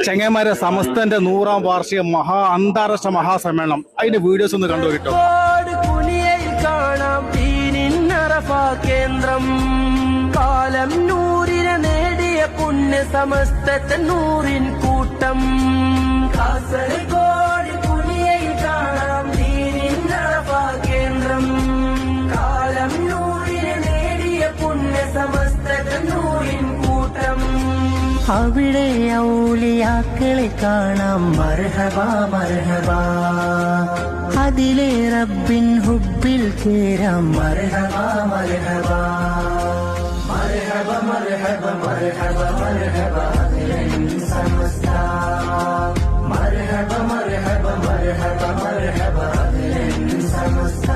ചെങ്ങന്മാരെ സമസ്തന്റെ 100ാം വാർഷിക അന്താരാഷ്ട്ര മഹാസമ്മേളനം അതിന്റെ വീഡിയോസ് ഒന്ന് കണ്ടു കിട്ടും. കാണാം കേന്ദ്രം കാലം നൂറിനെ നേടിയ പുണ്യ സമസ്തത്തെ നൂറിൻ കൂട്ടം. കാസർഗോഡ് പുലിയയിൽ കാണാം കേന്ദ്രം കാലം നൂറിനെ നേടിയ പുണ്യ സമസ്തത്തെ നൂറിൻ കൂട്ടം. അവിടെ ഔലിയാക്കളെ കാണാം മർഹബ മർഹബ. അതിലെ റബ്ബിൻ ഹുബിൽ ചേരാം മർഹബ മർഹബ. മർഹബ മർഹബ മർഹബ മർഹബ സമസ്ത. മർഹബ മർഹബ മർഹബ മർഹബ സമസ്ത.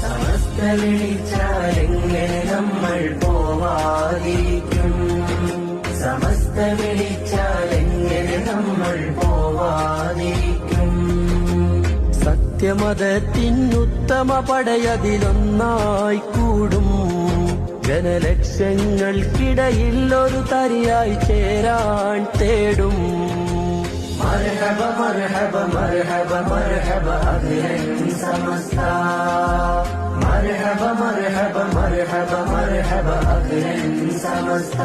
സമസ്ത വിളിച്ചാലെങ്ങനെ നമ്മൾ പോവാതിരിക്കും. സമസ്ത വിളിച്ചാലെങ്ങനെ നമ്മൾ പോവാതിരിക്കും. സത്യമതത്തിനുത്തമ പടയതിലൊന്നായി കൂടും. ജനലക്ഷങ്ങൾക്കിടയിൽ ഒരു തരിയായി ചേരാൻ തേടും. മർഹബ മർഹബ മർഹബ മർഹബ അഖിലൻ സമസ്ത. മർഹബ മർഹബ മർഹബ മർഹബ അഖിലൻ സമസ്ത.